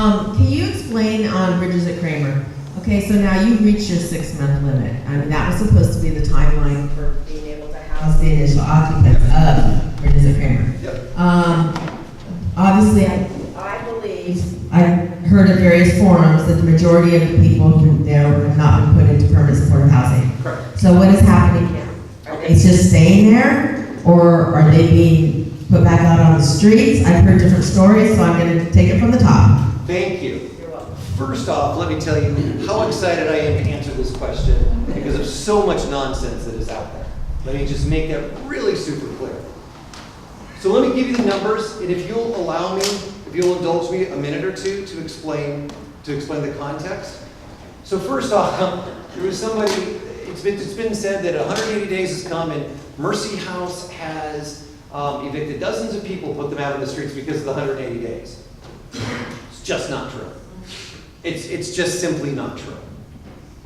Can you explain on Bridges at Kramer? Okay, so now you've reached your 6-month limit. I mean, that was supposed to be the timeline for being able to house the initial occupants of Bridges at Kramer. Yep. Obviously, I believe, I've heard at various forums that the majority of the people who there have not been put into permanent supportive housing. Correct. So what is happening now? Are they just staying there, or are they being put back out on the streets? I've heard different stories, so I'm going to take it from the top. Thank you. You're welcome. First off, let me tell you how excited I am to answer this question because of so much nonsense that is out there. Let me just make that really super clear. So let me give you the numbers, and if you'll allow me, if you'll indulge me a minute or two to explain the context. So first off, there was somebody, it's been said that 180 days has come and Mercy House has evicted dozens of people, put them out on the streets because of the 180 days. It's just not true. It's just simply not true.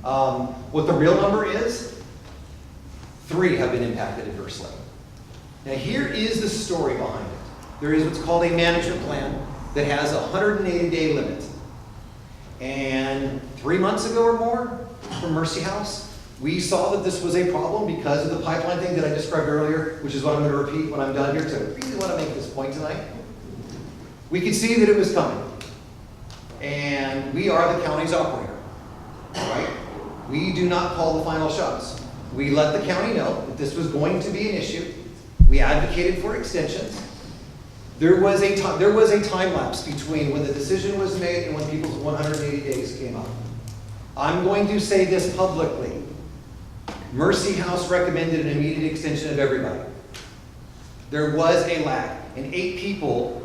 What the real number is, 3 have been impacted adversely. Now here is the story behind it. There is what's called a management plan that has a 180-day limit. And 3 months ago or more from Mercy House, we saw that this was a problem because of the pipeline thing that I described earlier, which is what I'm going to repeat when I'm done here, because I really want to make this point tonight. We could see that it was coming. And we are the county's operator, right? We do not call the final shots. We let the county know that this was going to be an issue. We advocated for extensions. There was a time lapse between when the decision was made and when people's 180 days came up. I'm going to say this publicly. Mercy House recommended an immediate extension of everybody. There was a lag, and 8 people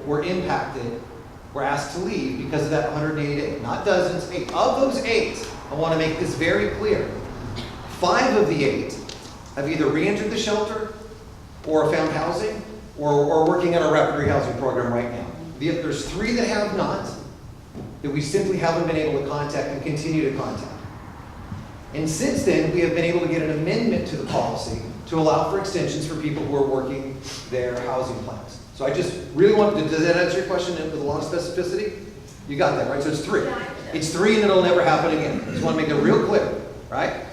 were impacted, were asked to leave because of that 180 days. Not dozens, 8. Of those 8, I want to make this very clear. 5 of the 8 have either re-entered the shelter or found housing or working in a rapid rehousing program right now. There's 3 that have not, that we simply haven't been able to contact and continue to contact. And since then, we have been able to get an amendment to the policy to allow for extensions for people who are working their housing plans. So I just really want to, does that answer your question with a lot of specificity? You got that, right? So it's 3. It's 3 and it'll never happen again. I just want to make it real clear, right?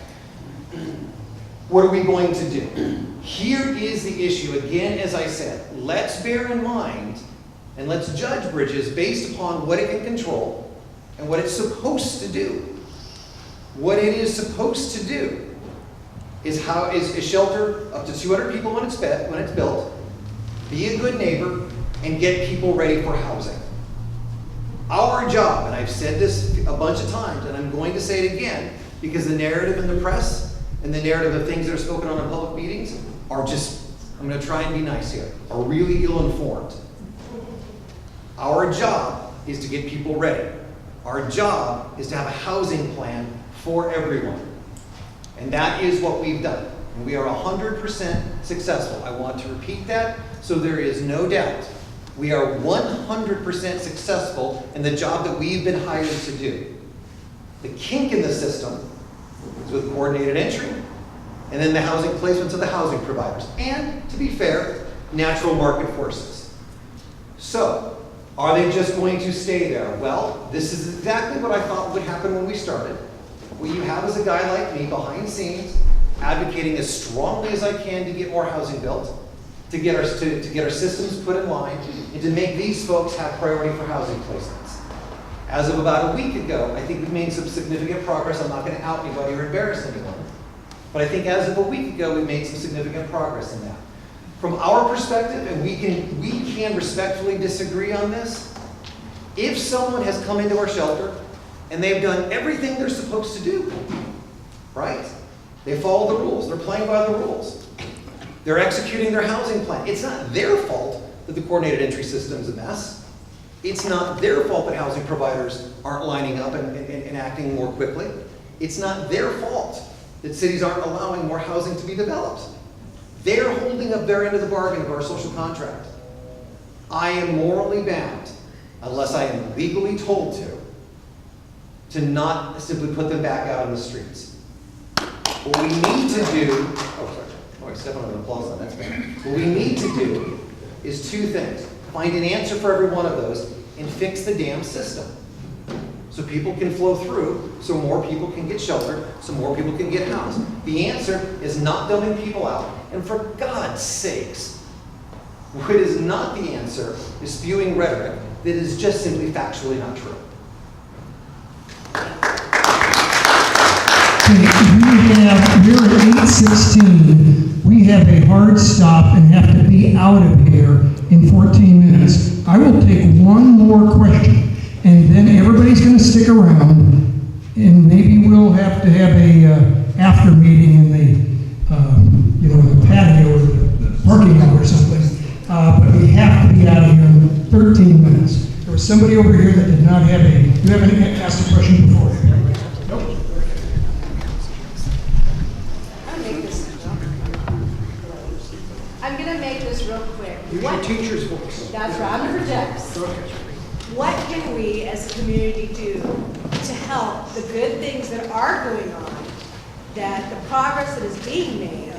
What are we going to do? Here is the issue. Again, as I said, let's bear in mind and let's judge Bridges based upon what it can control and what it's supposed to do. What it is supposed to do is shelter up to 200 people when it's built, be a good neighbor, and get people ready for housing. Our job, and I've said this a bunch of times, and I'm going to say it again, because the narrative in the press and the narrative of things that are spoken on in public meetings are just, I'm going to try and be nice here, are really ill-informed. Our job is to get people ready. Our job is to have a housing plan for everyone. And that is what we've done. And we are 100% successful. I want to repeat that so there is no doubt. We are 100% successful in the job that we've been hired to do. The kink in the system is with coordinated entry and then the housing placements of the housing providers. And, to be fair, natural market forces. So, are they just going to stay there? Well, this is exactly what I thought would happen when we started. What you have is a guy like me behind the scenes advocating as strongly as I can to get more housing built, to get our systems put in line, and to make these folks have priority for housing placements. As of about a week ago, I think we've made some significant progress. I'm not going to out anybody or embarrass anyone. But I think as of a week ago, we made some significant progress in that. From our perspective, and we can respectfully disagree on this, if someone has come into our shelter and they've done everything they're supposed to do, right? They follow the rules. They're playing by the rules. They're executing their housing plan. It's not their fault that the coordinated entry system's a mess. It's not their fault that housing providers aren't lining up and acting more quickly. It's not their fault that cities aren't allowing more housing to be developed. They're holding up their end of the bargain of our social contract. I am morally bound, unless I am legally told to not simply put them back out on the streets. What we need to do, I stepped on an applause line, that's bad. What we need to do is 2 things. Find an answer for every one of those and fix the damn system. So people can flow through, so more people can get shelter, so more people can get housed. The answer is not dumping people out, and for God's sakes, what is not the answer is spewing rhetoric that is just simply factually not true. We're at 8:16. We have a hard stop and have to be out of here in 14 minutes. I will take one more question, and then everybody's going to stick around, and maybe we'll have to have a after meeting in the, in the patio or the parking lot or something. But we have to be out of here in 13 minutes. There was somebody over here that did not have you haven't asked a question before? Nope. I'm going to make this real quick. Use your teacher's voice. That's right, I'm going to project. What can we as a community do to help the good things that are going on, that the progress that is being made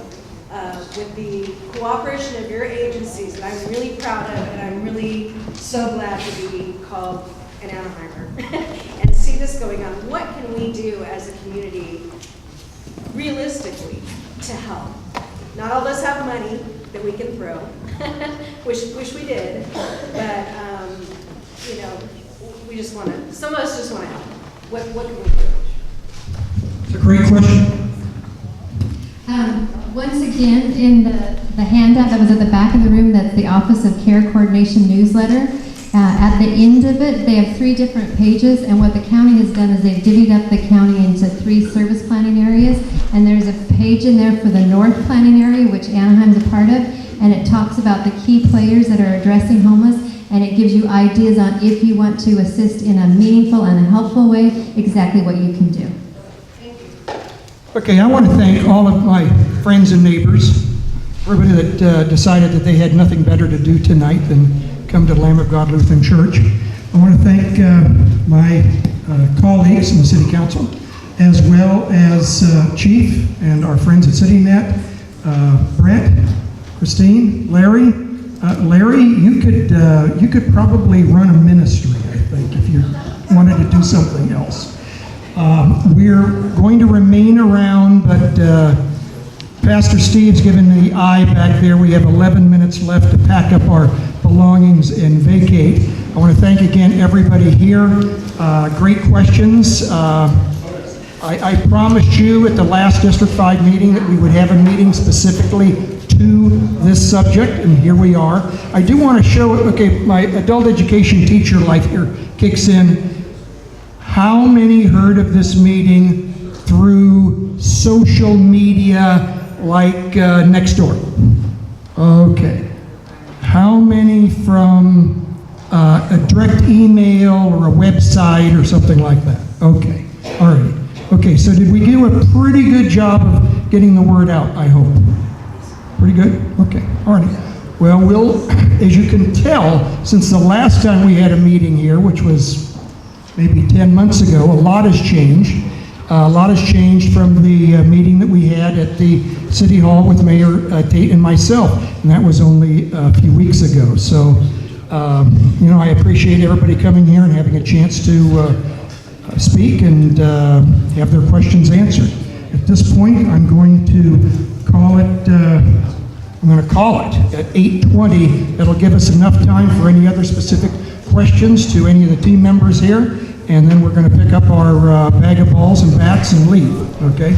with the cooperation of your agencies that I'm really proud of, and I'm really so glad to be called an Anaheimer and see this going on. What can we do as a community realistically to help? Not all of us have money that we can throw. wish we did, but we just want to. Some of us just want to help. What can we do? It's a great question. Once again, in the handout that was at the back of the room, that's the Office of Care Coordination newsletter. At the end of it, they have 3 different pages, and what the county has done is they've divvied up the county into 3 service planning areas, and there's a page in there for the North Planning Area, which Anaheim's a part of, and it talks about the key players that are addressing homeless, and it gives you ideas on if you want to assist in a meaningful and a helpful way, exactly what you can do. Okay, I want to thank all of my friends and neighbors, everybody that decided that they had nothing better to do tonight than come to Lamb of God Lutheran Church. I want to thank my colleagues in the City Council, as well as Chief and our friends at CityNet, Brett, Christine, Larry. Larry, you could probably run a ministry, I think, if you wanted to do something else. We're going to remain around, but Pastor Steve's given the eye back there. We have 11 minutes left to pack up our belongings and vacate. I want to thank again everybody here. Great questions. I promised you at the last District 5 meeting that we would have a meeting specifically to this subject, and here we are. I do want to show, okay, my adult education teacher light here kicks in. How many heard of this meeting through social media like Nextdoor? Okay. How many from a direct email or a website or something like that? Okay. All right. Okay, so did we do a pretty good job of getting the word out, I hope? Pretty good? Okay. All right. Well, as you can tell, since the last time we had a meeting here, which was maybe 10 months ago, a lot has changed. A lot has changed from the meeting that we had at the City Hall with Mayor Tate and myself, and that was only a few weeks ago. So, I appreciate everybody coming here and having a chance to speak and have their questions answered. At this point, I'm going to call it at 8:20. That'll give us enough time for any other specific questions to any of the team members here, and then we're going to pick up our bag of balls and bats and leave, okay?